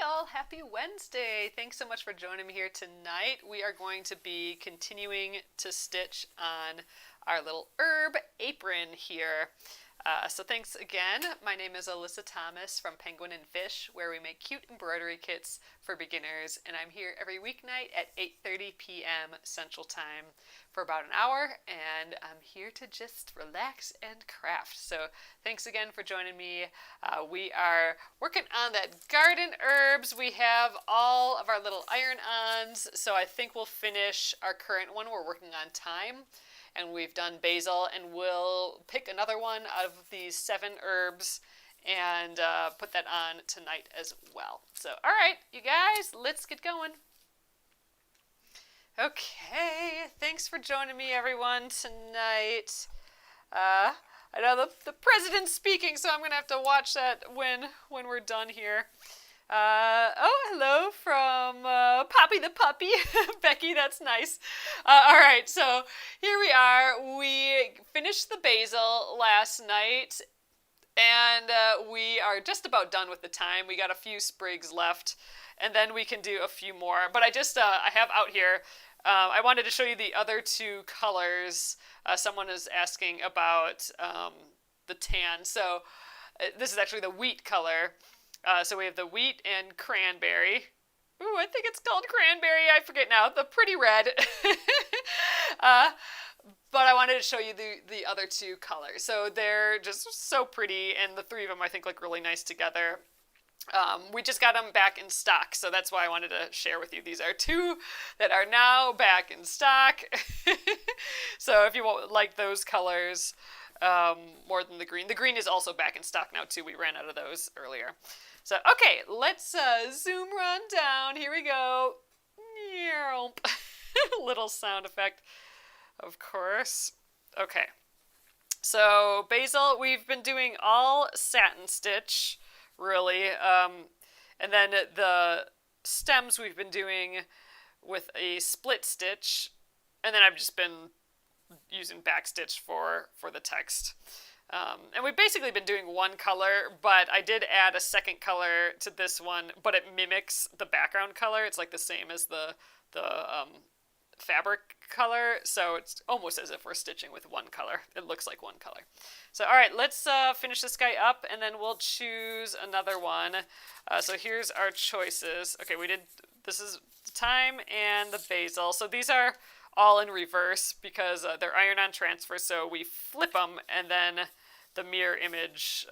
all, happy Wednesday. Thanks so much for joining me here tonight. We are going to be continuing to stitch on our little herb apron here. So thanks again. My name is Alyssa Thomas from Penguin and Fish, where we make cute embroidery kits for beginners, and I'm here every weeknight at 8:30 p.m. Central Time for about an hour, and I'm here to just relax and craft. So thanks again for joining me. We are working on that garden herbs. We have all of our little iron-ons, so I think we'll finish our current one. We're working on thyme, and we've done basil, and we'll pick another one out of these 7 herbs and put that on tonight as well. So, all right, you guys, let's get going. Okay, thanks for joining me, everyone, tonight. I know the president's speaking, so I'm going to have to watch that when we're done here. Hello from Poppy the Puppy. Becky, that's nice. All right, so here we are. We finished the basil last night, and we are just about done with the thyme. We got a few sprigs left, and then we can do a few more. But I have out here, I wanted to show you the other 2 colors. Someone is asking about the tan. So this is actually the wheat color. So we have the wheat and cranberry. Ooh, I think it's called cranberry. I forget now. The pretty red. But I wanted to show you the other 2 colors. So they're just so pretty, and the 3 of them I think look really nice together. We just got them back in stock, so that's why I wanted to share with you. These are 2 that are now back in stock. So if you like those colors more than the green is also back in stock now too. We ran out of those earlier. So, okay, let's zoom run down. Here we go. Little sound effect, of course. Okay. So, basil, we've been doing all satin stitch, really. And then the stems we've been doing with a split stitch. And then I've just been using backstitch for the text. And we've basically been doing one color, but I did add a second color to this one, but it mimics the background color. It's like the same as the fabric color, so it's almost as if we're stitching with one color. It looks like one color. So, all right, let's finish this guy up, and then we'll choose another one. So here's our choices. Okay, this is the thyme and the basil. So these are all in reverse because they're iron-on transfer, so we flip them, and then the mirror image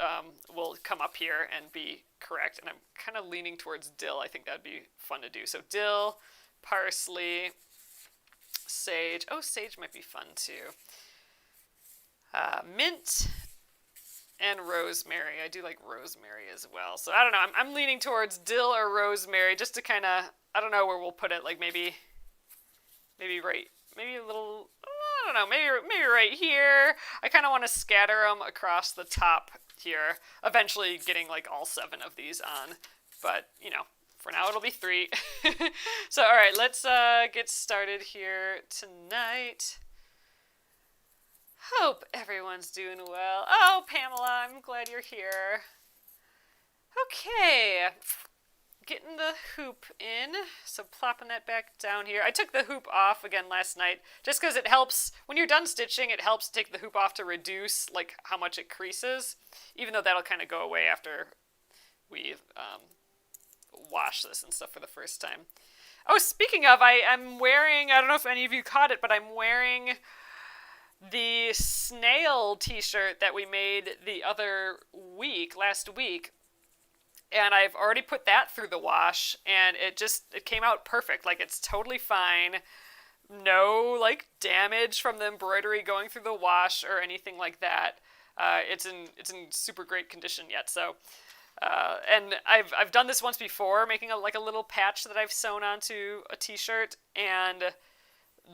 will come up here and be correct. And I'm kind of leaning towards dill. I think that'd be fun to do. So dill, parsley, sage. Oh, sage might be fun too. Mint and rosemary. I do like rosemary as well. So I don't know. I'm leaning towards dill or rosemary just to kind of, I don't know where we'll put it. Like maybe a little, I don't know, maybe right here. I kind of want to scatter them across the top here, eventually getting like all 7 of these on. But, you know, for now it'll be 3. So, all right, let's get started here tonight. Hope everyone's doing well. Oh, Pamela, I'm glad you're here. Okay. Getting the hoop in, so plopping that back down here. I took the hoop off again last night just because it helps, when you're done stitching, it helps take the hoop off to reduce like how much it creases, even though that'll kind of go away after we wash this and stuff for the first time. Oh, speaking of, I'm wearing, I don't know if any of you caught it, but I'm wearing the snail t-shirt that we made the other week, last week. And I've already put that through the wash, and it came out perfect. Like, it's totally fine. No, like, damage from the embroidery going through the wash or anything like that. It's in super great condition yet. So, and I've done this once before, making a little patch that I've sewn onto a t-shirt, and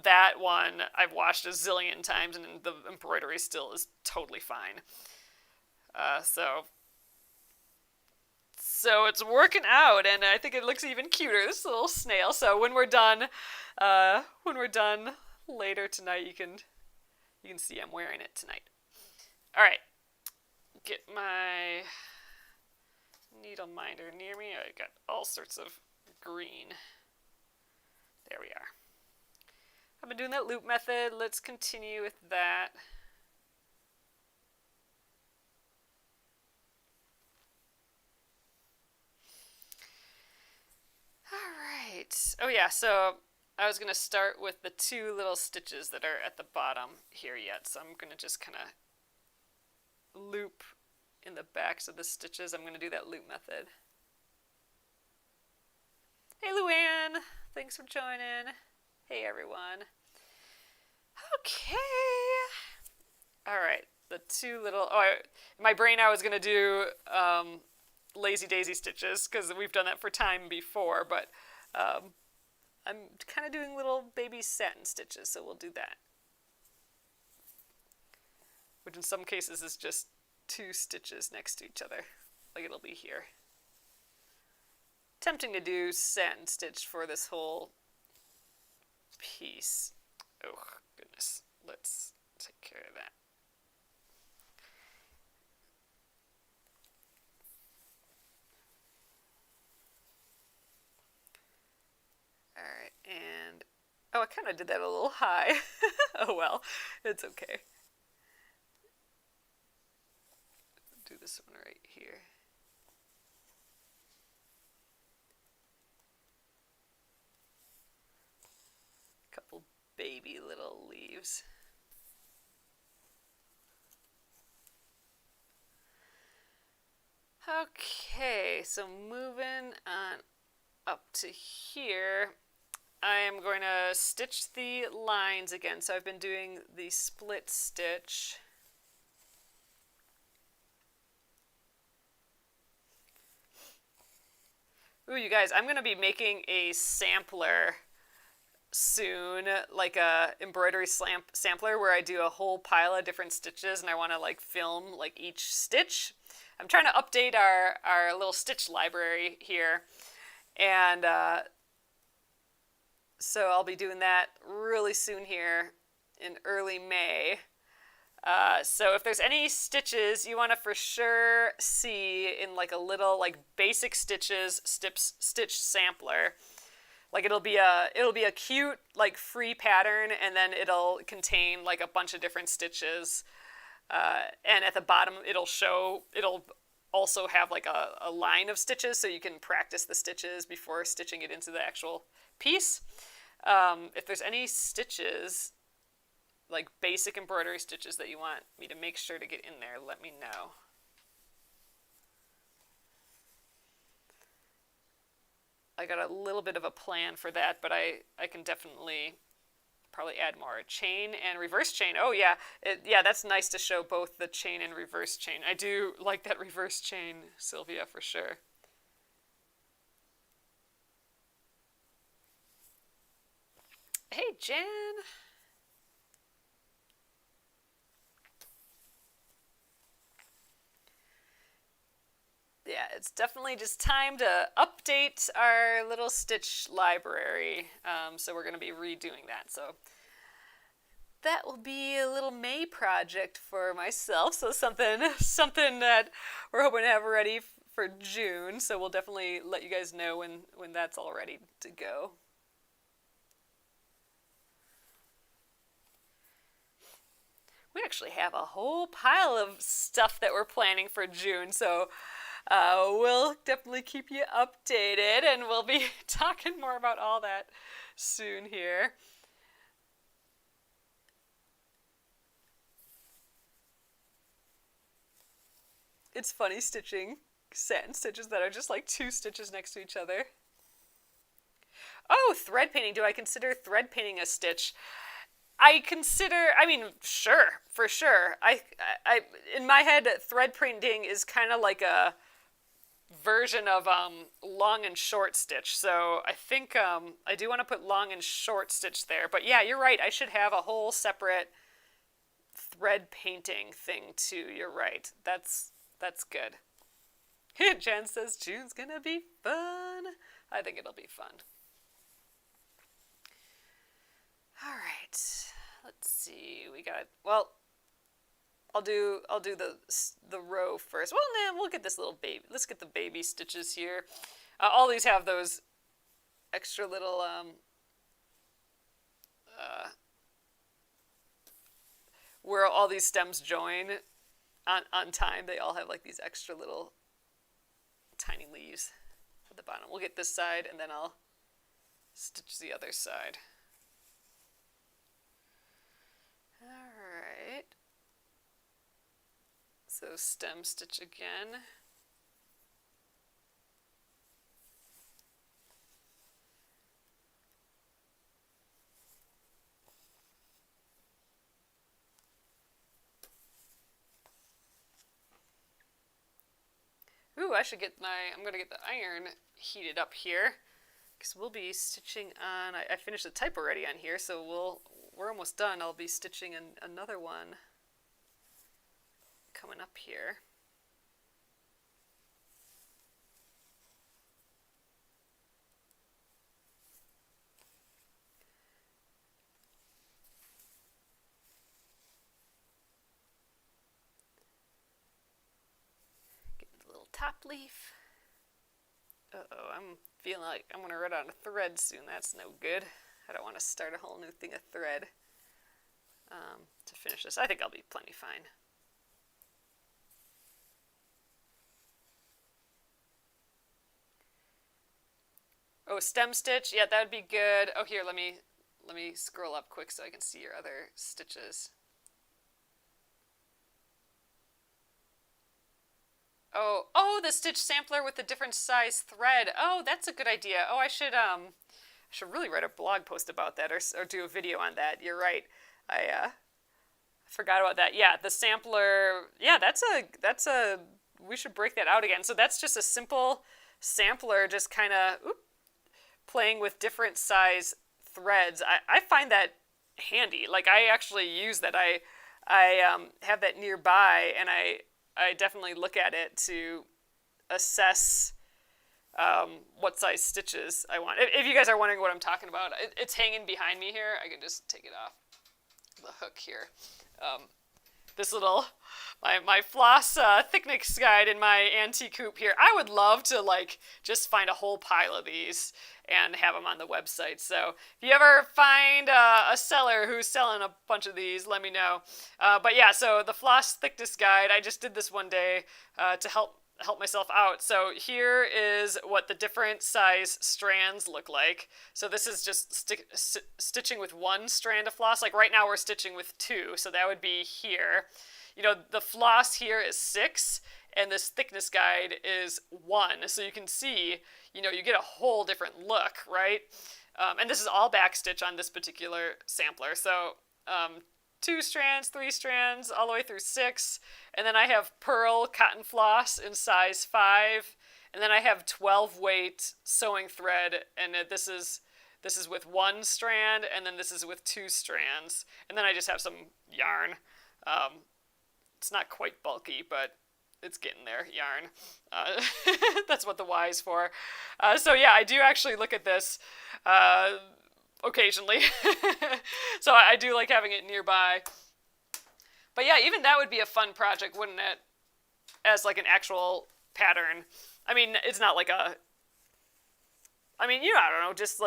that one I've washed a zillion times, and the embroidery still is totally fine. So it's working out, and I think it looks even cuter, this little snail. So when we're done later tonight, you can see I'm wearing it tonight. All right, get my needle minder near me. I got all sorts of green. There we are. I've been doing that loop method. Let's continue with that. All right. Oh yeah, so I was going to start with the 2 little stitches that are at the bottom here yet. So I'm going to just kind of loop in the backs of the stitches. I'm going to do that loop method. Hey Luann, thanks for joining. Hey everyone. Okay. All right, the 2 little, in my brain I was going to do lazy daisy stitches because we've done that for time before, but I'm kind of doing little baby satin stitches, so we'll do that. Which in some cases is just 2 stitches next to each other, like it'll be here. Tempting to do satin stitch for this whole piece. Oh, goodness. Let's take care of that. All right, and oh, I kind of did that a little high. Oh well, it's okay. Do this one right here. Couple baby little leaves. Okay, so moving on up to here, I am going to stitch the lines again. So I've been doing the split stitch. Ooh, you guys, I'm going to be making a sampler soon, like a embroidery sampler where I do a whole pile of different stitches and I want to like film like each stitch. I'm trying to update our little stitch library here, and so I'll be doing that really soon here in early May. So if there's any stitches you want to for sure see in like a little like basic stitches stitch sampler, like it'll be a cute like free pattern, and then it'll contain like a bunch of different stitches, and at the bottom it'll also have like a line of stitches so you can practice the stitches before stitching it into the actual piece. If there's any stitches, like basic embroidery stitches that you want me to make sure to get in there, let me know. I got a little bit of a plan for that, but I can definitely probably add more. Chain and reverse chain. Oh yeah, yeah, that's nice to show both the chain and reverse chain. I do like that reverse chain, Sylvia, for sure. Hey, Jen. Yeah, it's definitely just time to update our little stitch library. So we're going to be redoing that. So that will be a little May project for myself. So something that we're hoping to have ready for June. So we'll definitely let you guys know when that's all ready to go. We actually have a whole pile of stuff that we're planning for June. So we'll definitely keep you updated, and we'll be talking more about all that soon here. It's funny stitching satin stitches that are just like 2 stitches next to each other. Oh, thread painting. Do I consider thread painting a stitch? I mean, sure, for sure. I in my head, thread painting is kind of like a version of long and short stitch. So I think I do want to put long and short stitch there. But yeah, you're right. I should have a whole separate thread painting thing too. You're right. That's good. Jen says June's gonna be fun. I think it'll be fun. All right. Let's see. Well, I'll do the row first. Well, nah, we'll get this little baby. Let's get the baby stitches here. All these have those extra little where all these stems join on time. They all have like these extra little tiny leaves at the bottom. We'll get this side and then I'll stitch the other side. Alright. So stem stitch again. Ooh, I'm gonna get the iron heated up here because we'll be stitching on, I finished the type already on here, so we're almost done. I'll be stitching another one coming up here. Top leaf. Uh-oh, I'm feeling like I'm going to run out of thread soon. That's no good. I don't want to start a whole new thing of thread to finish this. I think I'll be plenty fine. Oh, stem stitch. Yeah, that would be good. Oh, here, let me scroll up quick so I can see your other stitches. Oh, the stitch sampler with the different size thread. Oh, that's a good idea. Oh, I should really write a blog post about that or do a video on that. You're right. I forgot about that. Yeah, the sampler. Yeah, that's a we should break that out again. So that's just a simple sampler, just kind of playing with different size threads. I find that handy. Like I actually use that. I have that nearby, and I definitely look at it to assess what size stitches I want. If you guys are wondering what I'm talking about, it's hanging behind me here. I can just take it off the hook here. This little, my floss thickness guide in my antique hoop here. I would love to like just find a whole pile of these and have them on the website. So if you ever find a seller who's selling a bunch of these, let me know. But yeah, so the floss thickness guide, I just did this one day to help myself out. So here is what the different size strands look like. So this is just stitching with one strand of floss. Like right now we're stitching with 2, so that would be here. You know, the floss here is 6, and this thickness guide is 1. So you can see, you know, you get a whole different look, right? And this is all back stitch on this particular sampler. So 2 strands, 3 strands, all the way through 6. And then I have pearl cotton floss in size 5. And then I have 12 weight sewing thread, and this is with 1 strand, and then this is with 2 strands. And then I just have some yarn. It's not quite bulky, but it's getting there, yarn. That's what the Y is for. So yeah, I do actually look at this occasionally. So I do like having it nearby. But yeah, even that would be a fun project, wouldn't it? As like an actual pattern. I mean, it's not like a... I mean, you know, I don't know, just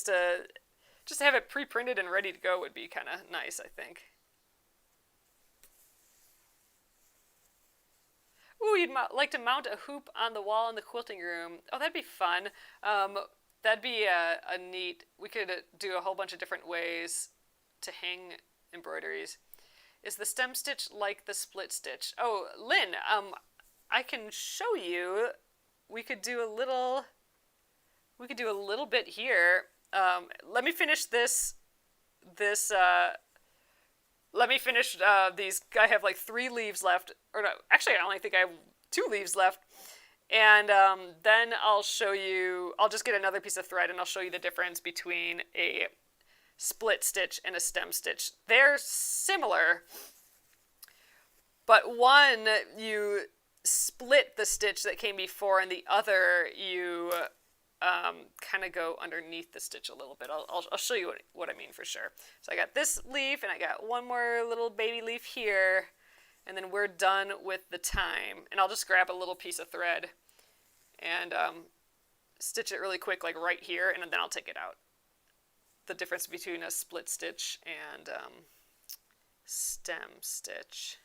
to have it pre-printed and ready to go would be kind of nice, I think. Ooh, you'd like to mount a hoop on the wall in the quilting room. Oh, that'd be fun. That'd be a neat... We could do a whole bunch of different ways to hang embroideries. Is the stem stitch like the split stitch? Oh, Lynn, I can show you. We could do a little bit here. Let me finish this. Let me finish these. I have like 3 leaves left. Or no, actually, I only think I have 2 leaves left. And then I'll show you, I'll just get another piece of thread and I'll show you the difference between a split stitch and a stem stitch. They're similar, but one, you split the stitch that came before, and the other, you kind of go underneath the stitch a little bit. I'll show you what I mean for sure. So I got this leaf, and I got one more little baby leaf here, and then we're done with the time. And I'll just grab a little piece of thread and stitch it really quick, like right here, and then I'll take it out. The difference between a split stitch and stem stitch.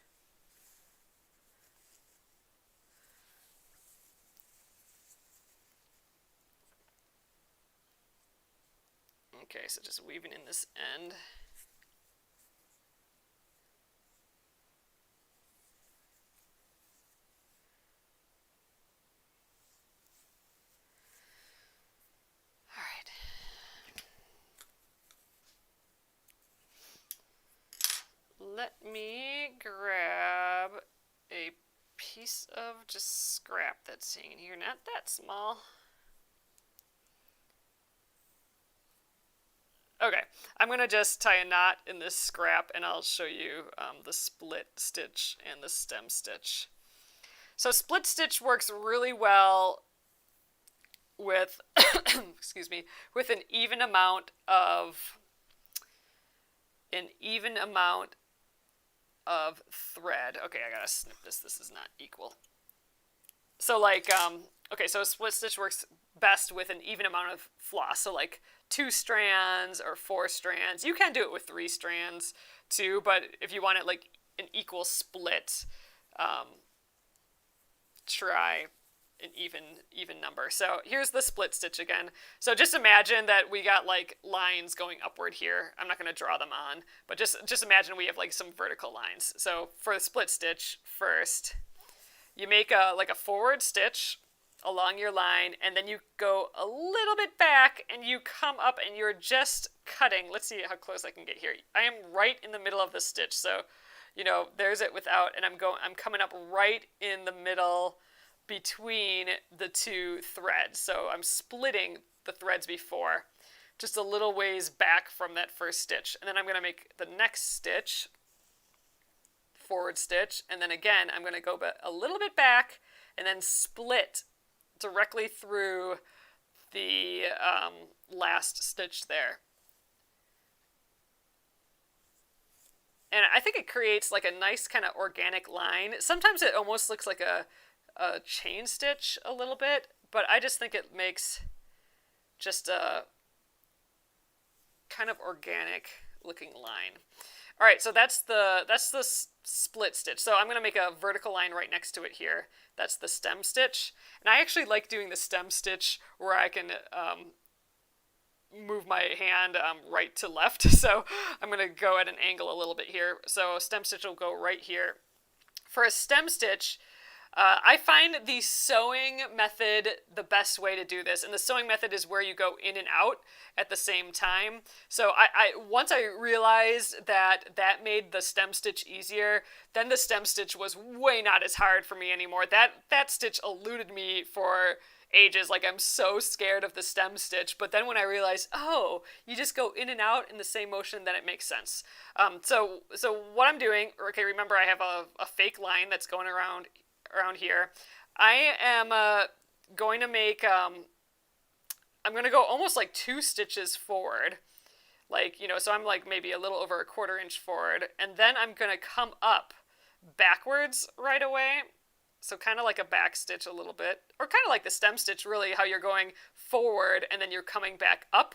Okay, so just weaving in this end. All right. Let me grab a piece of just scrap that's hanging here, not that small. Okay, I'm going to just tie a knot in this scrap and I'll show you the split stitch and the stem stitch. So split stitch works really well with, excuse me, with an even amount of thread. Okay, I gotta snip this. This is not equal. So like, okay, so a split stitch works best with an even amount of floss. So like 2 strands or 4 strands. You can do it with 3 strands too, but if you want it like an equal split, try an even number. So here's the split stitch again. So just imagine that we got like lines going upward here. I'm not going to draw them on, but just imagine we have like some vertical lines. So for the split stitch, first you make a forward stitch along your line, and then you go a little bit back and you come up and you're just cutting. Let's see how close I can get here. I am right in the middle of the stitch, so you know, there's it without, and I'm coming up right in the middle between the 2 threads. So I'm splitting the threads before, just a little ways back from that first stitch. And then I'm going to make the next stitch, forward stitch, and then again I'm going to go a little bit back and then split directly through the last stitch there. And I think it creates like a nice kind of organic line. Sometimes it almost looks like a chain stitch a little bit, but I just think it makes just a kind of organic looking line. All right, so that's the split stitch. So I'm going to make a vertical line right next to it here. That's the stem stitch. And I actually like doing the stem stitch where I can move my hand right to left. So I'm going to go at an angle a little bit here. So a stem stitch will go right here. For a stem stitch, I find the sewing method the best way to do this, and the sewing method is where you go in and out at the same time. So once I realized that made the stem stitch easier, then the stem stitch was way not as hard for me anymore. That stitch eluded me for ages. Like, I'm so scared of the stem stitch, but then when I realized, oh, you just go in and out in the same motion, then it makes sense. So what I'm doing, okay, remember I have a fake line that's going around here. I am going to make, I'm going to go almost like 2 stitches forward, like, you know, so I'm like maybe a little over a 1/4 inch forward, and then I'm going to come up backwards right away. So kind of like a back stitch a little bit, or kind of like the stem stitch, really, how you're going forward and then you're coming back up.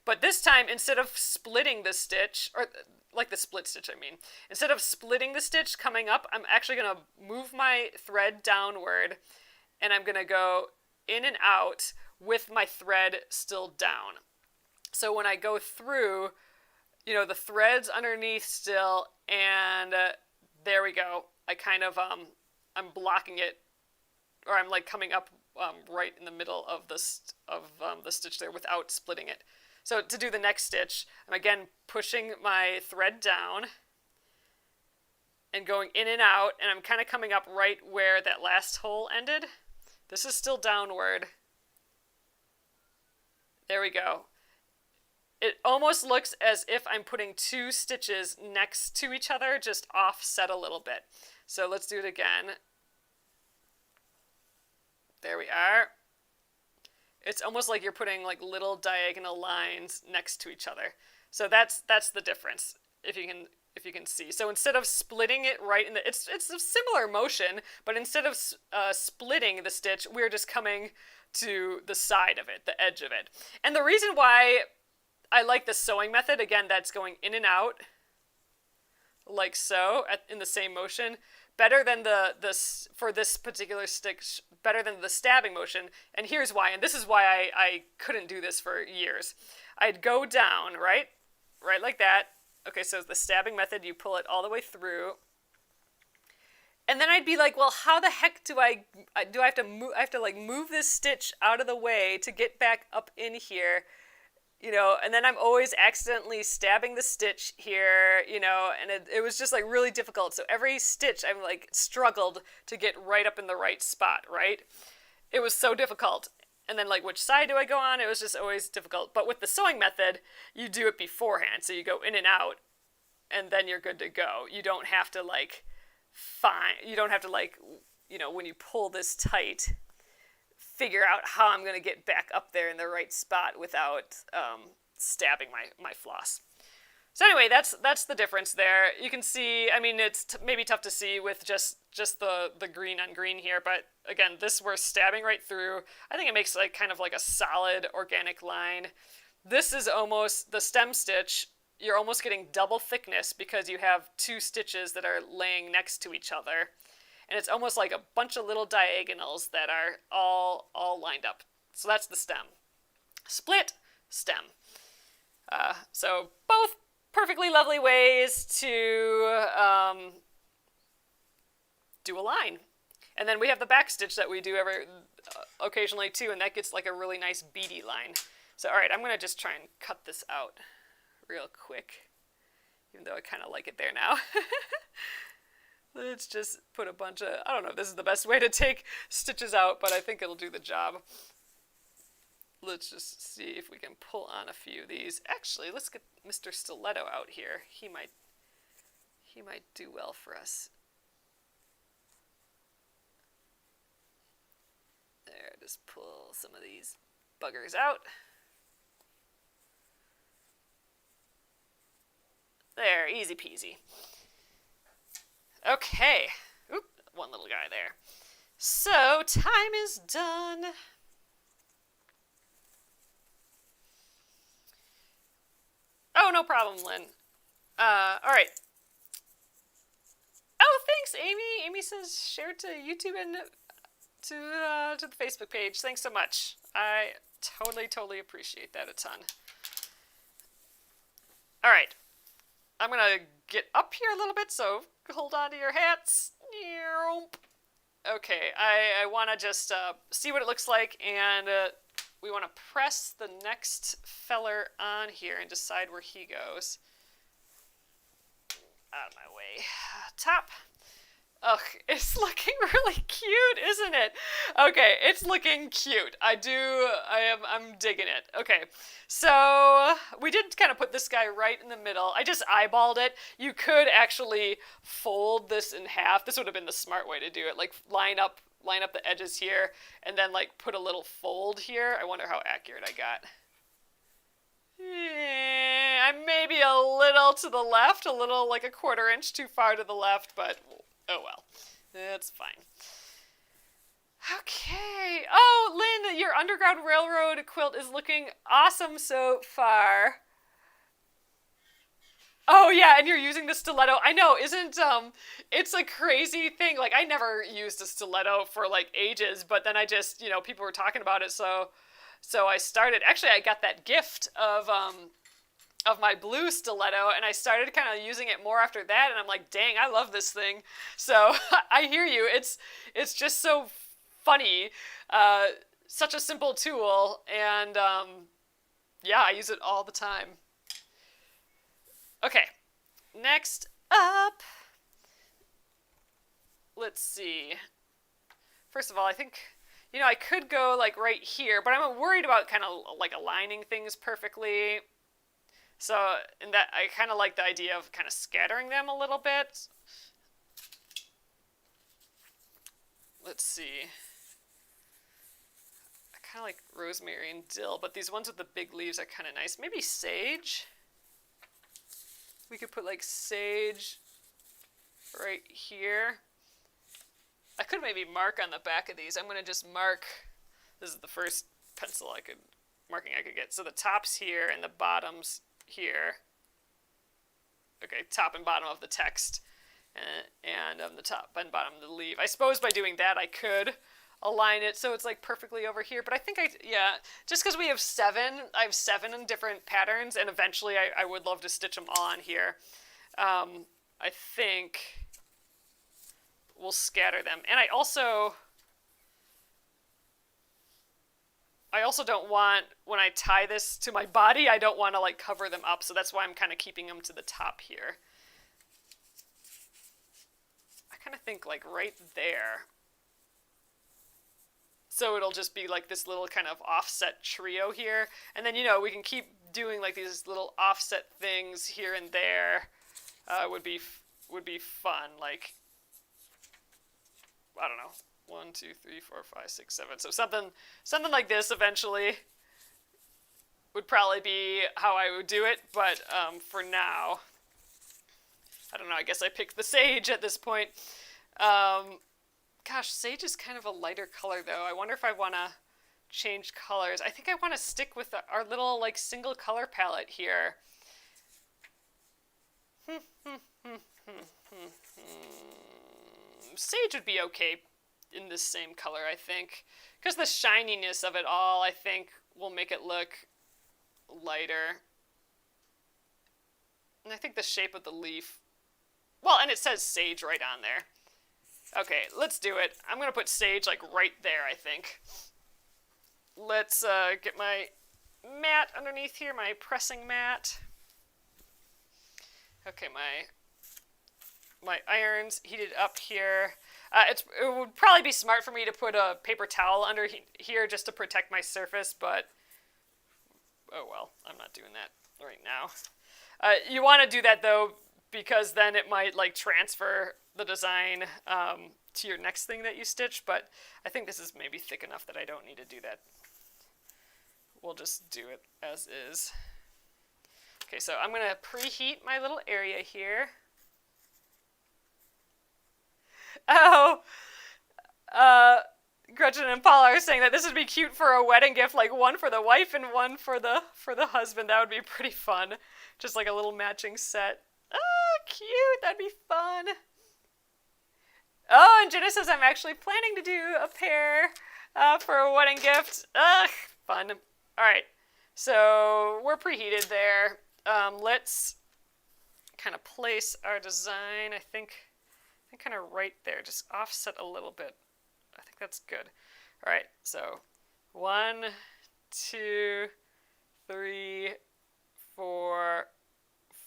But this time, instead of splitting the stitch, or like the split stitch, I mean, instead of splitting the stitch coming up, I'm actually going to move my thread downward, and I'm going to go in and out with my thread still down. So when I go through, you know, the thread's underneath still, and there we go. I kind of, I'm blocking it, or I'm like coming up right in the middle of the stitch there without splitting it. So to do the next stitch, I'm again pushing my thread down and going in and out, and I'm kind of coming up right where that last hole ended. This is still downward. There we go. It almost looks as if I'm putting 2 stitches next to each other, just offset a little bit. So let's do it again. There we are. It's almost like you're putting like little diagonal lines next to each other. So that's the difference. If you can if you can see. So instead of splitting it right in the, it's a similar motion, but instead of splitting the stitch, we're just coming to the side of it, the edge of it. And the reason why I like the sewing method, again, that's going in and out, like so, in the same motion, better than for this particular stitch, better than the stabbing motion. And here's why, and this is why I couldn't do this for years. I'd go down, right like that. Okay, so the stabbing method, you pull it all the way through. And then I'd be like, well, how the heck do I have to move? I have to like move this stitch out of the way to get back up in here, and then I'm always accidentally stabbing the stitch here, and it was just like really difficult. So every stitch I'm like struggled to get right up in the right spot, right? It was so difficult. And then like, which side do I go on? It was just always difficult. But with the sewing method, you do it beforehand. So you go in and out, and then you're good to go. You don't have to like when you pull this tight, figure out how I'm going to get back up there in the right spot without stabbing my floss. So anyway, that's the difference there. You can see, I mean, it's maybe tough to see with just the green on green here, but again, this we're stabbing right through. I think it makes like kind of like a solid organic line. This is almost the stem stitch. You're almost getting double thickness because you have two stitches that are laying next to each other. And it's almost like a bunch of little diagonals that are all lined up. So that's the stem. Split, stem. So both perfectly lovely ways to do a line. And then we have the back stitch that we do occasionally too, and that gets like a really nice beady line. So all right, I'm going to just try and cut this out real quick, even though I kind of like it there now. Let's just put a bunch of, I don't know if this is the best way to take stitches out, but I think it'll do the job. Let's just see if we can pull on a few of these. Actually, let's get Mr. Stiletto out here. He might do well for us. There, just pull some of these buggers out. There, easy peasy. Okay. Oop, one little guy there. So, time is done. Oh, no problem, Lynn. All right. Oh, thanks, Amy. Amy says share to YouTube and to the Facebook page. Thanks so much. I totally appreciate that a ton. All right. I'm going to get up here a little bit, so hold on to your hats. Okay, I want to just see what it looks like, and we want to press the next feller on here and decide where he goes. Out of my way. Top. Ugh, it's looking really cute, isn't it? Okay, it's looking cute. I'm digging it. Okay, so we did kind of put this guy right in the middle. I just eyeballed it. You could actually fold this in half. This would have been the smart way to do it. Like line up the edges here, and then like put a little fold here. I wonder how accurate I got. I'm maybe a little to the left, a little like a 1/4 inch too far to the left, but oh well, that's fine. Okay. Oh, Lynn, your Underground Railroad quilt is looking awesome so far. Oh yeah, and you're using the stiletto. I know, isn't it's a crazy thing. Like I never used a stiletto for like ages, but then I just, people were talking about it, so I started. Actually, I got that gift of my blue stiletto, and I started kind of using it more after that, and I'm like, dang, I love this thing. So I hear you. It's just so funny. Such a simple tool, and yeah, I use it all the time. Okay, next up, let's see. First of all, I think, I could go like right here, but I'm worried about kind of like aligning things perfectly. So, in that, I kind of like the idea of kind of scattering them a little bit. Let's see. I kind of like rosemary and dill, but these ones with the big leaves are kind of nice. Maybe sage? We could put like sage right here. I could maybe mark on the back of these. I'm going to just mark. This is the first pencil marking I could get. So the top's here and the bottom's here. Okay, top and bottom of the text and the top and bottom of the leaf. I suppose by doing that I could align it so it's like perfectly over here, but I think just because we have I have 7 in different patterns, and eventually I would love to stitch them all on here. I think we'll scatter them. And I also don't want, when I tie this to my body, I don't want to like cover them up, so that's why I'm kind of keeping them to the top here. I kind of think like right there. So it'll just be like this little kind of offset trio here. And then, we can keep doing like these little offset things here and there. Would be fun. Like, I don't know. 1, 2, 3, 4, 5, 6, 7. So something like this eventually would probably be how I would do it. But for now, I don't know. I guess I picked the sage at this point. Gosh, sage is kind of a lighter color, though. I wonder if I want to change colors. I think I want to stick with our little, like, single color palette here. Sage would be okay in this same color, I think. Because the shininess of it all, I think, will make it look lighter. And I think the shape of the leaf... Well, and it says sage right on there. Okay, let's do it. I'm going to put sage, like, right there, I think. Let's get my mat underneath here, my pressing mat. Okay, my iron's heated up here. It would probably be smart for me to put a paper towel under here just to protect my surface, but... Oh, well, I'm not doing that right now. You want to do that, though, because then it might like transfer the design to your next thing that you stitch, but I think this is maybe thick enough that I don't need to do that. We'll just do it as is. Okay, so I'm going to preheat my little area here. Oh, Gretchen and Paula are saying that this would be cute for a wedding gift, like one for the wife and one for the husband. That would be pretty fun. Just like a little matching set. Oh, cute. That'd be fun. Oh, and Jenna says I'm actually planning to do a pair for a wedding gift. Ugh, fun. All right. So we're preheated there. Let's kind of place our design, I think kind of right there. Just offset a little bit. I think that's good. All right. So 1, 2, 3, 4,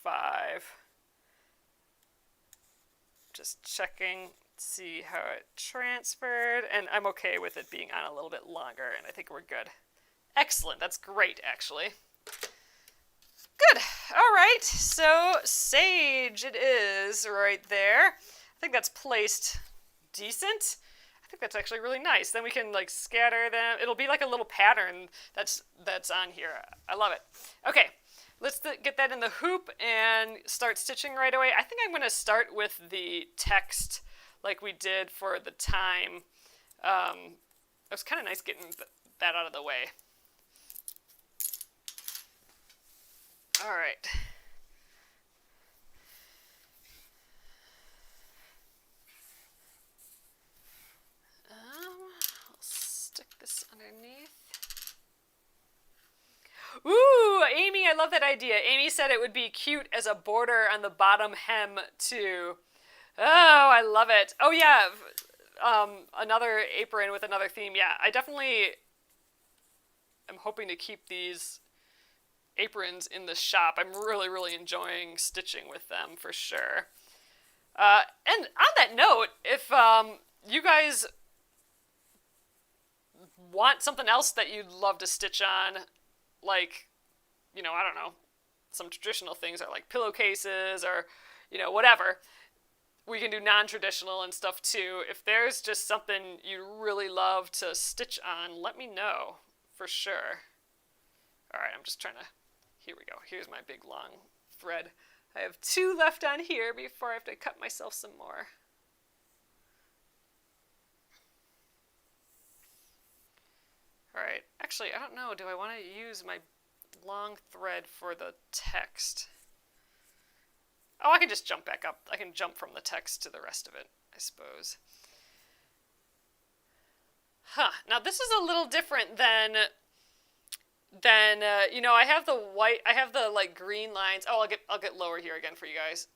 5. Just checking, see how it transferred, and I'm okay with it being on a little bit longer, and I think we're good. Excellent, that's great, actually. Good, all right, so sage it is right there. I think that's placed decent. I think that's actually really nice. Then we can like scatter them. It'll be like a little pattern that's on here. I love it. Okay. Let's get that in the hoop and start stitching right away. I think I'm going to start with the text like we did for the time. It was kind of nice getting that out of the way. All right. I'll stick this underneath. Ooh, Amy, I love that idea. Amy said it would be cute as a border on the bottom hem, too. Oh, I love it. Oh, yeah, another apron with another theme. Yeah, I definitely am hoping to keep these aprons in the shop. I'm really, really enjoying stitching with them, for sure. And on that note, if you guys want something else that you'd love to stitch on, like, I don't know, some traditional things are like pillowcases or, whatever. We can do non-traditional and stuff too. If there's just something you really love to stitch on, let me know for sure. All right, I'm just trying to, here we go. Here's my big long thread. I have 2 left on here before I have to cut myself some more. Alright, actually, I don't know, do I want to use my long thread for the text? Oh, I can just jump back up. I can jump from the text to the rest of it, I suppose. Huh, now this is a little different than you know, I have the white, I have the like green lines. Oh, I'll get lower here again for you guys.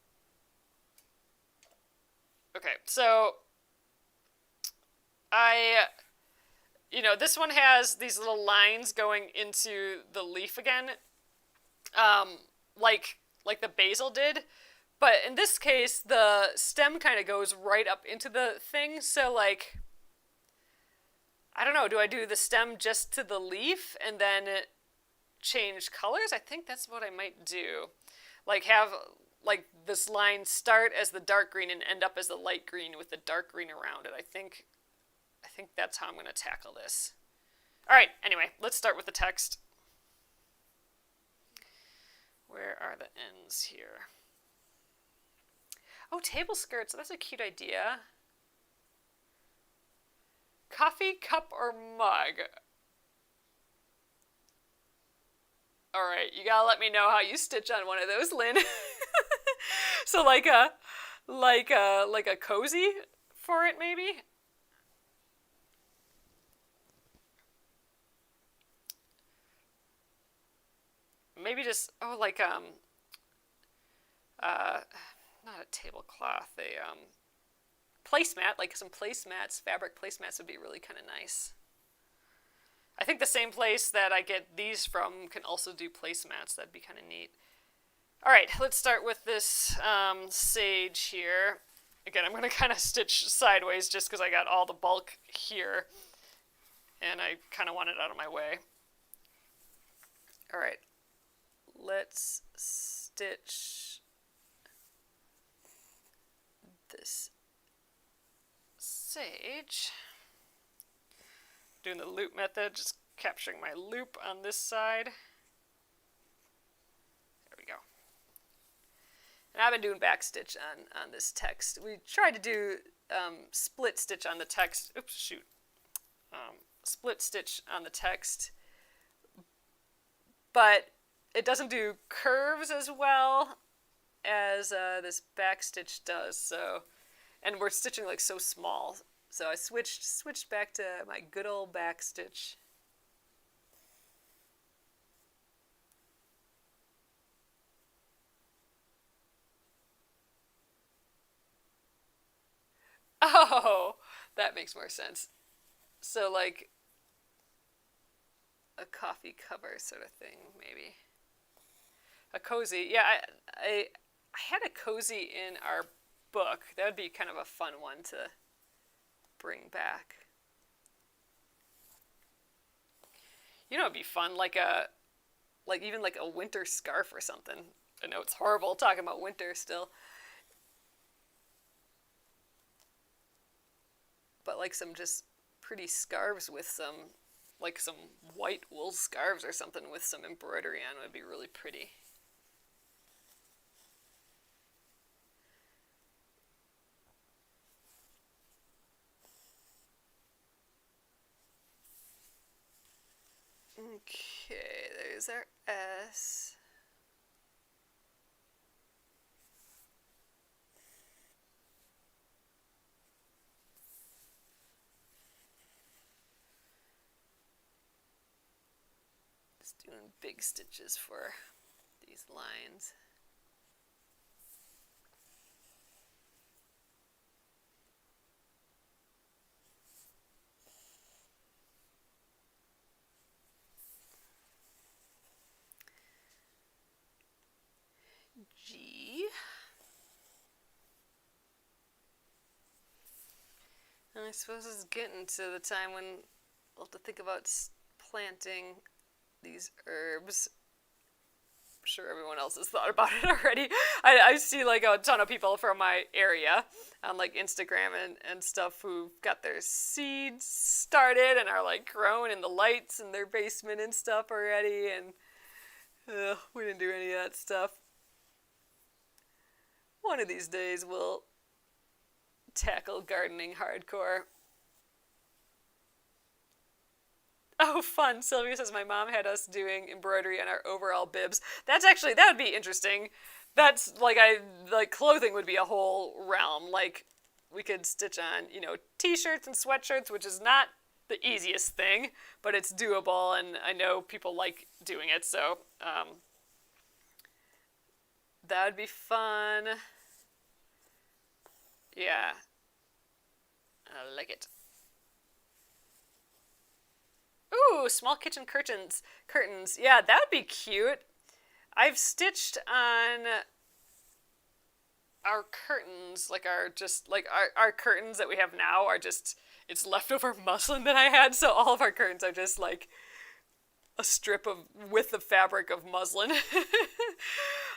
Okay, so you know, this one has these little lines going into the leaf again, like the basil did. But in this case, the stem kind of goes right up into the thing, so like, I don't know, do I do the stem just to the leaf and then change colors? I think that's what I might do. Like have like this line start as the dark green and end up as the light green with the dark green around it. I think that's how I'm going to tackle this. All right, anyway, let's start with the text. Where are the ends here? Oh, table skirts. That's a cute idea. Coffee cup or mug? All right, you gotta let me know how you stitch on one of those, Lynn. So like a cozy for it, maybe. Maybe just not a tablecloth, a placemat, like some placemats, fabric placemats would be really kind of nice. I think the same place that I get these from can also do placemats. That'd be kind of neat. All right, let's start with this sage here. Again, I'm going to kind of stitch sideways just because I got all the bulk here, and I kind of want it out of my way. All right, let's stitch this sage. Doing the loop method, just capturing my loop on this side. There we go. And I've been doing back stitch on this text. We tried to do split stitch on the text. Oops, shoot. Split stitch on the text. But it doesn't do curves as well as this back stitch does. So, and we're stitching like so small. So I switched back to my good old back stitch. Oh, that makes more sense. So like a coffee cover sort of thing, maybe. A cozy. Yeah, I had a cozy in our book. That would be kind of a fun one to bring back. You know, it'd be fun, like even like a winter scarf or something. I know it's horrible talking about winter still, but like some just pretty scarves with some white wool scarves or something with some embroidery on would be really pretty. Okay, there's our S. Just doing big stitches for these lines. G. And I suppose it's getting to the time when we'll have to think about planting these herbs. I'm sure everyone else has thought about it already. I see like a ton of people from my area on like Instagram and stuff who've got their seeds started and are like growing in the lights in their basement and stuff already, and we didn't do any of that stuff. One of these days we'll tackle gardening hardcore. Oh, fun. Sylvia says my mom had us doing embroidery on our overall bibs. That would be interesting. That's like clothing would be a whole realm. Like we could stitch on, t-shirts and sweatshirts, which is not the easiest thing, but it's doable, and I know people like doing it, so that would be fun. Yeah. I like it. Ooh, small kitchen curtains. Yeah, that would be cute. I've stitched on our curtains, our curtains that we have now are just, it's leftover muslin that I had, so all of our curtains are just like a strip of width of fabric of muslin.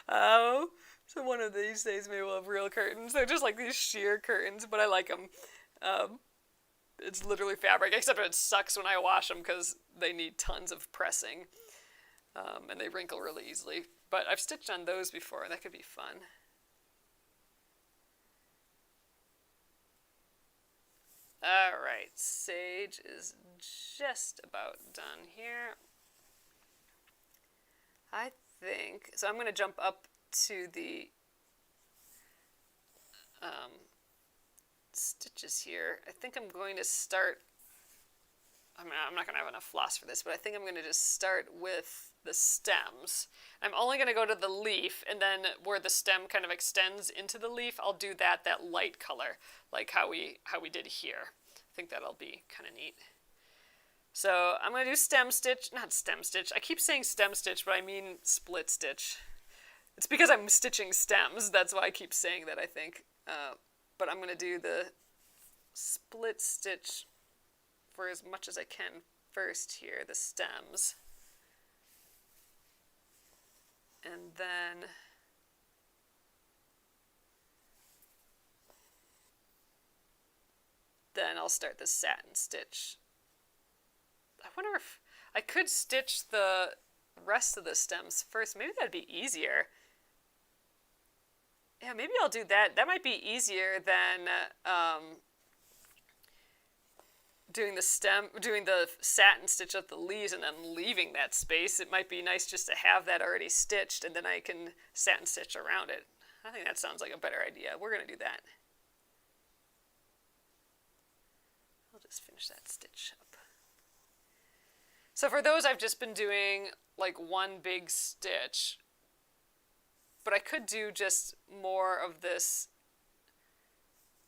Oh, so one of these days maybe we'll have real curtains. They're just like these sheer curtains, but I like them. It's literally fabric, except it sucks when I wash them because they need tons of pressing, and they wrinkle really easily. But I've stitched on those before, and that could be fun. Alright, Sage is just about done here. I think, so I'm going to jump up to the stitches here. I think I'm going to start, I'm not going to have enough floss for this, but I think I'm going to just start with the stems. I'm only going to go to the leaf, and then where the stem kind of extends into the leaf, I'll do that light color, like how we did here. I think that'll be kind of neat. So I'm going to do not stem stitch. I keep saying stem stitch, but I mean split stitch. It's because I'm stitching stems. That's why I keep saying that, I think. But I'm going to do the split stitch for as much as I can first here, the stems. And then I'll start the satin stitch. I wonder if I could stitch the rest of the stems first. Maybe that'd be easier. Yeah, maybe I'll do that. That might be easier than doing the satin stitch at the leaves and then leaving that space. It might be nice just to have that already stitched, and then I can satin stitch around it. I think that sounds like a better idea. We're going to do that. I'll just finish that stitch up. So for those, I've just been doing like one big stitch, but I could do just more of this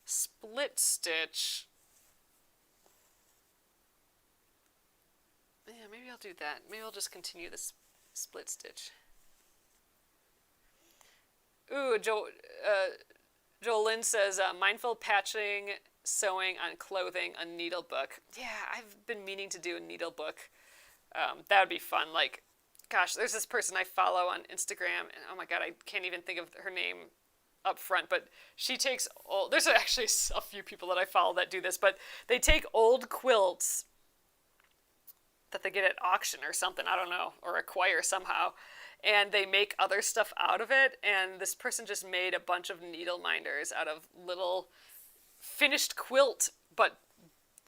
split stitch. Yeah, maybe I'll do that. Maybe I'll just continue this split stitch. Ooh, Jolyn says, mindful patching, sewing on clothing, a needle book. Yeah, I've been meaning to do a needle book. That would be fun. Like, gosh, there's this person I follow on Instagram, and oh my god, I can't even think of her name up front, but she takes old, there's actually a few people that I follow that do this, but they take old quilts that they get at auction or something, I don't know, or acquire somehow, and they make other stuff out of it, and this person just made a bunch of needle minders out of little finished quilt, but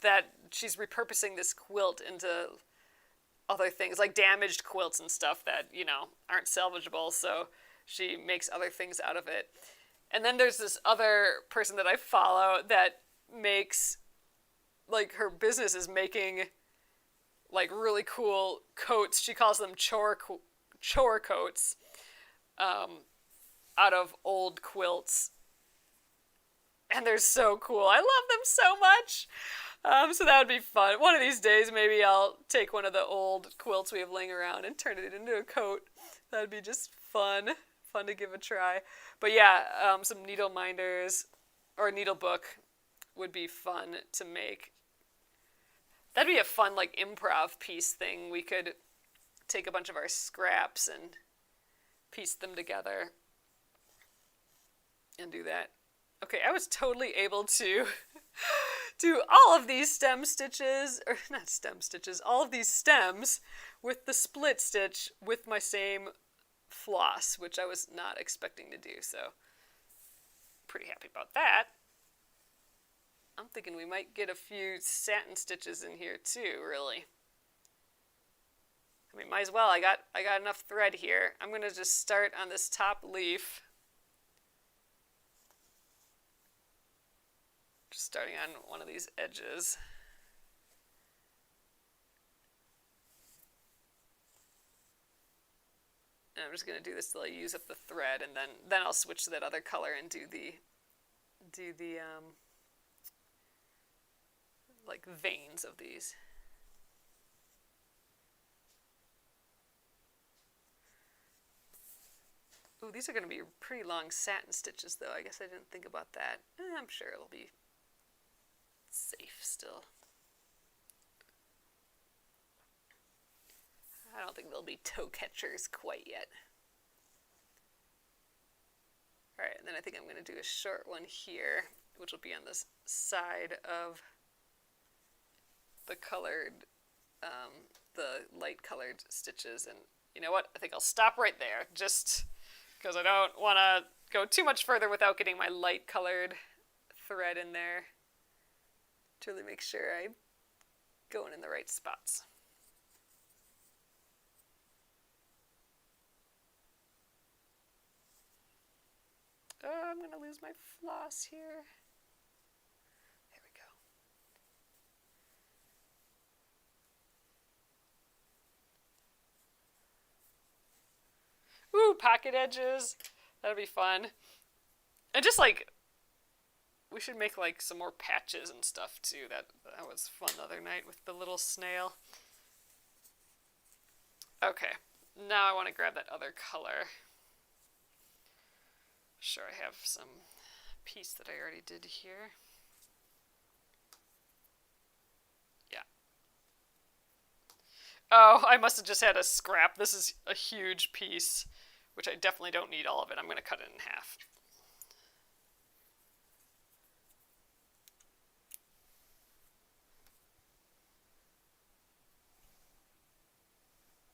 that she's repurposing this quilt into other things, like damaged quilts and stuff that, aren't salvageable, so she makes other things out of it. And then there's this other person that I follow that makes, like, her business is making, like, really cool coats. She calls them chore coats, out of old quilts. And they're so cool. I love them so much. So that would be fun. One of these days, maybe I'll take one of the old quilts we have laying around and turn it into a coat. That would be just fun to give a try. But yeah, some needle minders or a needle book would be fun to make. That'd be a fun, like, improv piece thing. We could take a bunch of our scraps and piece them together and do that. Okay, I was totally able to do all of these stem stitches, or not stem stitches, all of these stems with the split stitch with my same floss, which I was not expecting to do, so pretty happy about that. I'm thinking we might get a few satin stitches in here too, really. I mean, might as well. I got enough thread here. I'm going to just start on this top leaf. Just starting on one of these edges. And I'm just going to do this till I use up the thread, and then I'll switch to that other color and do the like veins of these. Ooh, these are going to be pretty long satin stitches, though. I guess I didn't think about that. I'm sure it'll be safe still. I don't think they'll be toe catchers quite yet. Alright, and then I think I'm going to do a short one here, which will be on this side of the colored, the light colored stitches. And you know what? I think I'll stop right there, just because I don't want to go too much further without getting my light colored thread in there to really make sure I'm going in the right spots. Oh, I'm going to lose my floss here. There we go. Ooh, pocket edges. That'll be fun. And just like, we should make like some more patches and stuff too. That was fun the other night with the little snail. Okay, now I want to grab that other color. Sure, I have some piece that I already did here. Yeah. Oh, I must have just had a scrap. This is a huge piece, which I definitely don't need all of it. I'm going to cut it in half.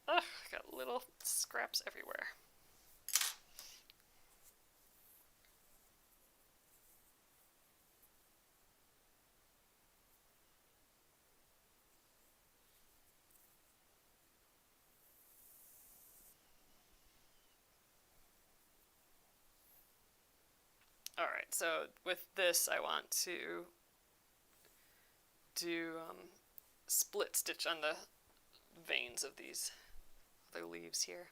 Ugh, got little scraps everywhere. Alright, so with this I want to do split stitch on the veins of these other leaves here.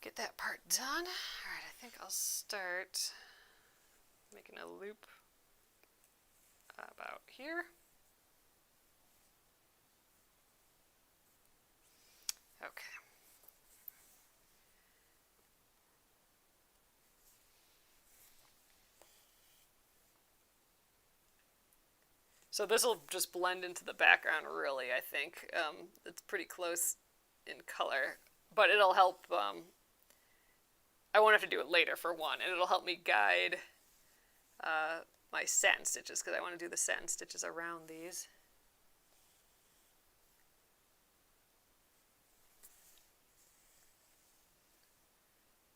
Get that part done. Alright, I think I'll start making a loop about here. Okay. So this will just blend into the background really, I think. It's pretty close in color, but it'll help. I won't have to do it later for one, and it'll help me guide my satin stitches, because I want to do the satin stitches around these.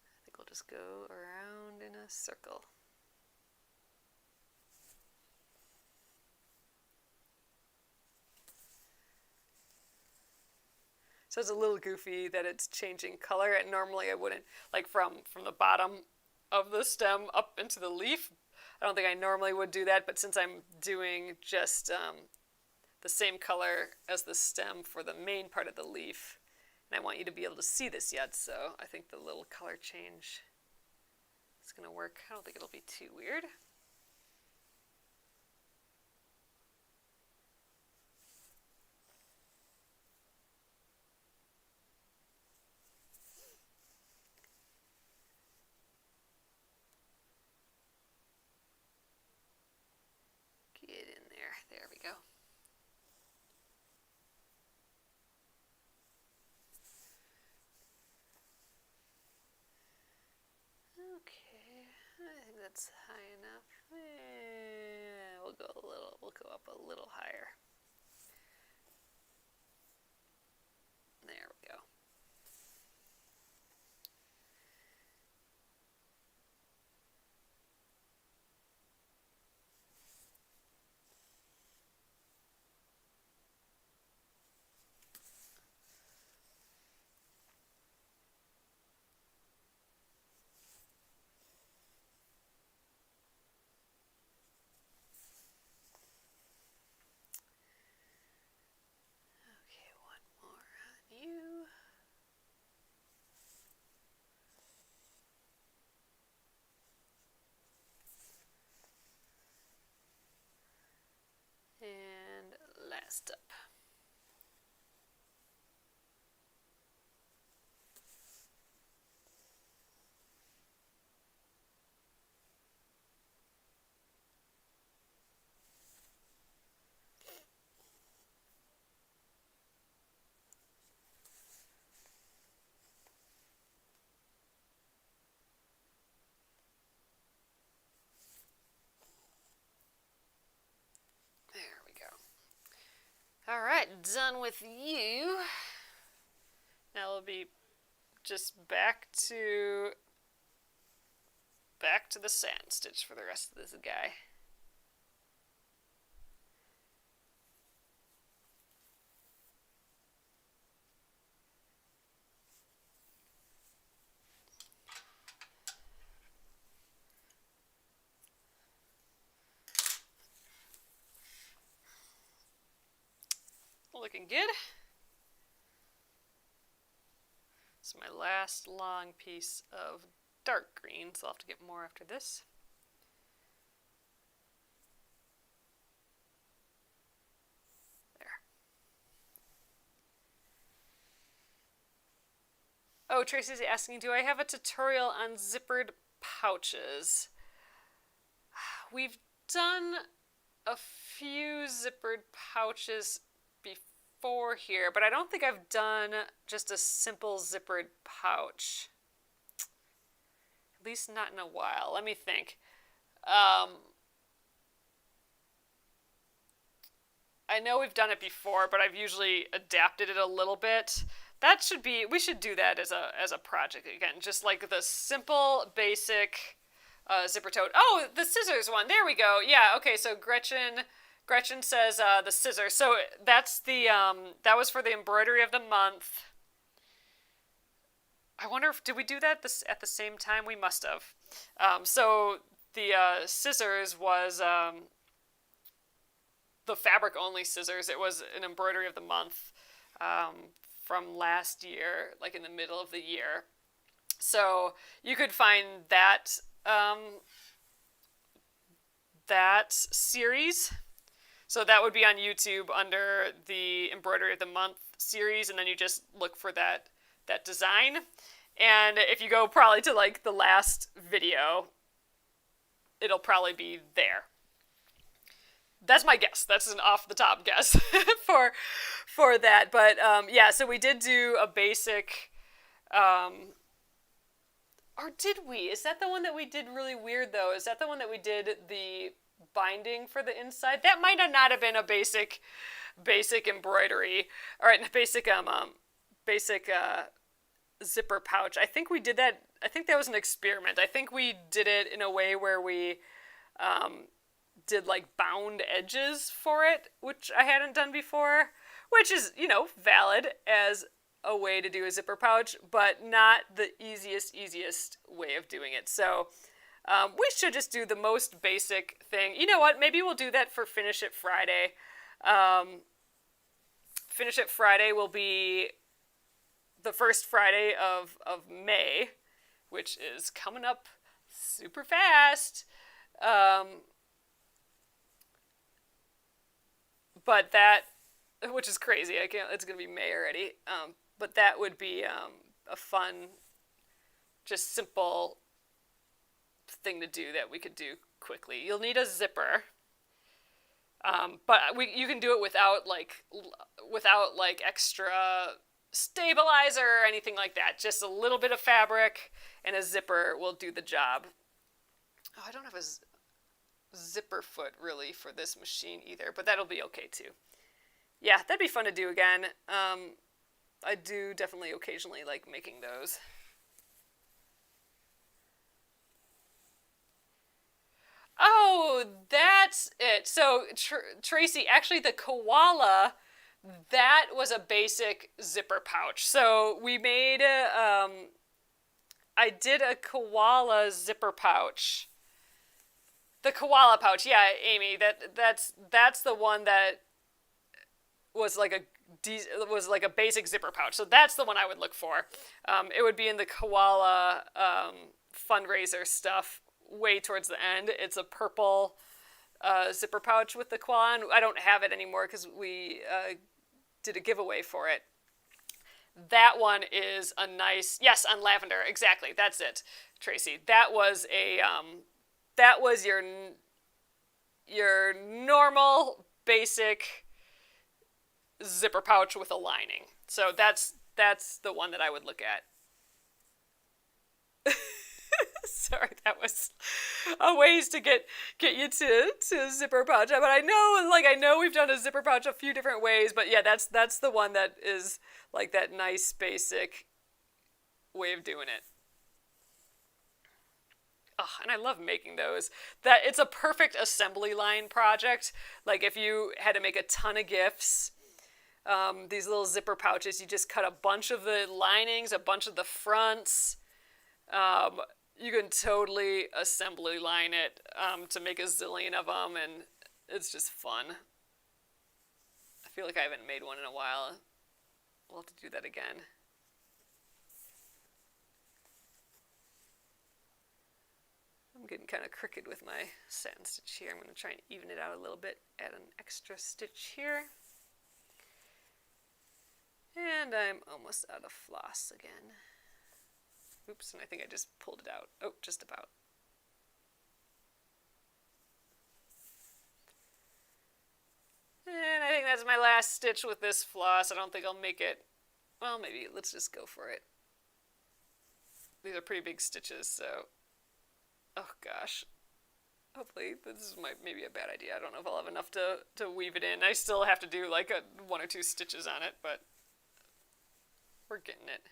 I think we'll just go around in a circle. So it's a little goofy that it's changing color, and normally I wouldn't, like from the bottom of the stem up into the leaf. I don't think I normally would do that, but since I'm doing just the same color as the stem for the main part of the leaf, and I want you to be able to see this yet, so I think the little color change is going to work. I don't think it'll be too weird. Get in there. There we go. Okay, I think that's high enough. We'll go up a little higher. There we go. messed up. There we go. All right, done with you. Now we'll be just back to the satin stitch for the rest of this guy. Looking good. This is my last long piece of dark green, so I'll have to get more after this. There. Oh, Tracy's asking, do I have a tutorial on zippered pouches? We've done a few zippered pouches before here, but I don't think I've done just a simple zippered pouch. At least not in a while. Let me think. I know we've done it before, but I've usually adapted it a little bit. That should be, we should do that as a project again, just like the simple, basic zipper tote. Oh, the scissors one. There we go. Yeah. Okay. So Gretchen says the scissors. So that's the that was for the embroidery of the month. I wonder if did we do that at the same time? We must have. So the scissors was the fabric only scissors. It was an embroidery of the month from last year, like in the middle of the year. So you could find that that series. So that would be on YouTube under the Embroidery of the Month series, and then you just look for that design. And if you go probably to like the last video, it'll probably be there. That's my guess. That's an off-the-top guess for that. But yeah, so we did do a basic... or did we? Is that the one that we did really weird, though? Is that the one that we did the binding for the inside? That might not have been a basic embroidery. All right, basic zipper pouch. I think we did that. I think that was an experiment. I think we did it in a way where we did like bound edges for it, which I hadn't done before, which is, valid as a way to do a zipper pouch, but not the easiest way of doing it. So we should just do the most basic thing. You know what? Maybe we'll do that for Finish It Friday. Finish It Friday will be the first Friday of May, which is coming up super fast. But that, which is crazy. It's going to be May already. But that would be a fun, just simple thing to do that we could do quickly. You'll need a zipper, but you can do it without extra stabilizer or anything like that. Just a little bit of fabric and a zipper will do the job. Oh, I don't have a zipper foot really for this machine either, but that'll be okay too. Yeah, that'd be fun to do again. I do definitely occasionally like making those. Oh, that's it. So Tracy, actually the koala, that was a basic zipper pouch. So we made I did a koala zipper pouch. The koala pouch, yeah, Amy, that's the one that was like a basic zipper pouch. So that's the one I would look for. It would be in the koala fundraiser stuff way towards the end. It's a purple zipper pouch with the Quan. I don't have it anymore because we did a giveaway for it. That one is a nice, yes, on lavender, exactly, that's it, Tracy. That was your normal, basic zipper pouch with a lining. So that's the one that I would look at. Sorry, that was a ways to get you to zipper pouch. But I know we've done a zipper pouch a few different ways, but yeah, that's the one that is like that nice basic way of doing it. Oh, and I love making those. That it's a perfect assembly line project. Like if you had to make a ton of gifts, these little zipper pouches, you just cut a bunch of the linings, a bunch of the fronts. You can totally assembly line it to make a zillion of them, and it's just fun. I feel like I haven't made one in a while. We'll have to do that again. I'm getting kind of crooked with my satin stitch here. I'm going to try and even it out a little bit, add an extra stitch here. And I'm almost out of floss again. Oops, and I think I just pulled it out. Oh, just about. And I think that's my last stitch with this floss. I don't think I'll make it. Well, maybe. Let's just go for it. These are pretty big stitches, so... Oh, gosh. Hopefully, this is maybe a bad idea. I don't know if I'll have enough to weave it in. I still have to do like one or two stitches on it, but we're getting it.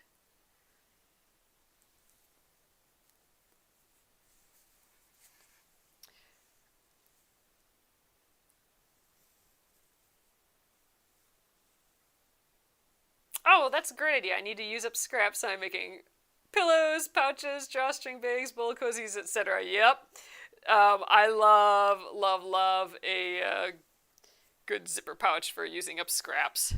Oh, that's a great idea. I need to use up scraps, so I'm making pillows, pouches, drawstring bags, bowl cozies, etc. Yep. I love a good zipper pouch for using up scraps.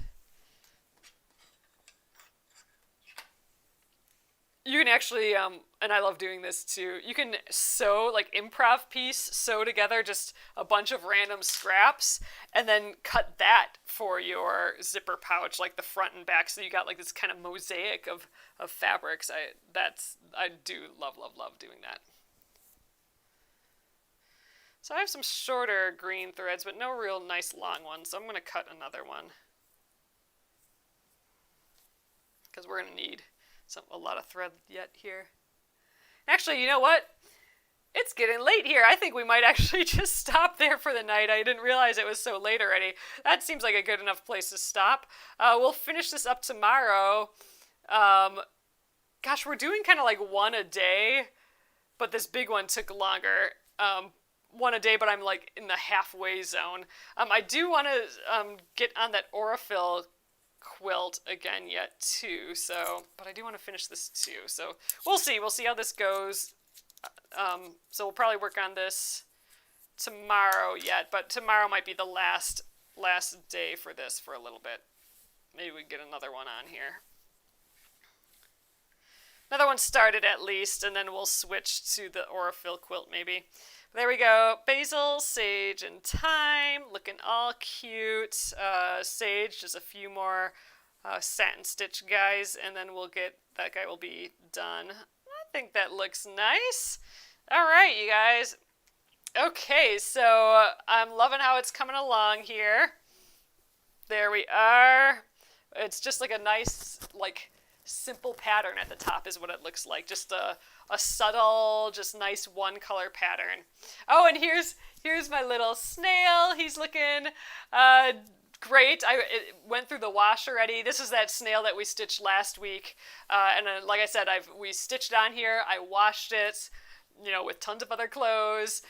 You can actually, and I love doing this too, you can sew, like improv piece, sew together just a bunch of random scraps, and then cut that for your zipper pouch, like the front and back, so you got like this kind of mosaic of fabrics. I do love doing that. So I have some shorter green threads, but no real nice long ones, so I'm going to cut another one. Because we're going to need a lot of thread yet here. Actually, you know what? It's getting late here. I think we might actually just stop there for the night. I didn't realize it was so late already. That seems like a good enough place to stop. We'll finish this up tomorrow. Gosh, we're doing kind of like one a day, but this big one took longer. One a day, but I'm like in the halfway zone. I do want to get on that Aurifil quilt again yet too, but I do want to finish this too, so we'll see how this goes. So we'll probably work on this tomorrow yet, but tomorrow might be the last day for this for a little bit. Maybe we can get another one on here. Another one started at least, and then we'll switch to the Aurifil quilt maybe. There we go. Basil, sage, and thyme. Looking all cute. Sage, just a few more satin stitch guys, and then that guy will be done. I think that looks nice. All right, you guys. Okay, so I'm loving how it's coming along here. There we are. It's just like a nice, like, simple pattern at the top is what it looks like. Just a subtle, just nice one color pattern. Oh, and here's my little snail. He's looking great. It went through the wash already. This is that snail that we stitched last week. And like I said, we stitched on here. I washed it, with tons of other clothes.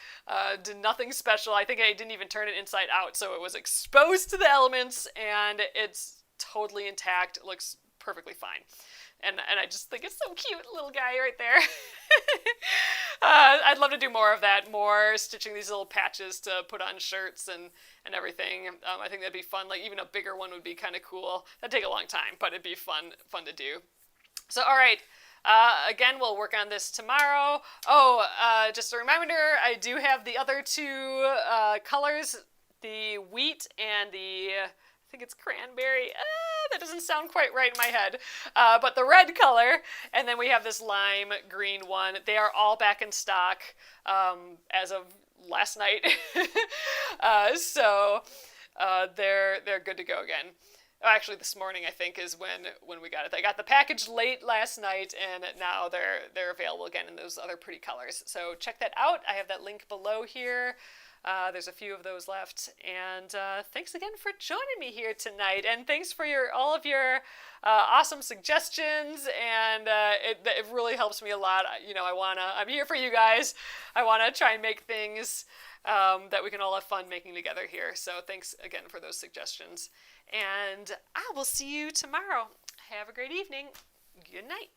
Did nothing special. I think I didn't even turn it inside out, so it was exposed to the elements, and it's totally intact. It looks perfectly fine. And I just think it's so cute, little guy right there. I'd love to do more of that, more stitching these little patches to put on shirts and everything. I think that'd be fun. Like even a bigger one would be kind of cool. That'd take a long time, but it'd be fun to do. So all right, Again, we'll work on this tomorrow. Oh, just a reminder, I do have the other two colors, the wheat and I think it's cranberry. That doesn't sound quite right in my head. But the red color, and then we have this lime green one. They are all back in stock as of last night. So they're good to go again. Actually, this morning I think is when we got it. I got the package late last night, and now they're available again in those other pretty colors. So check that out. I have that link below here. There's a few of those left, and thanks again for joining me here tonight, and thanks for all of your awesome suggestions, and it really helps me a lot. I'm here for you guys. I wanna try and make things that we can all have fun making together here. So thanks again for those suggestions. And I will see you tomorrow. Have a great evening. Good night.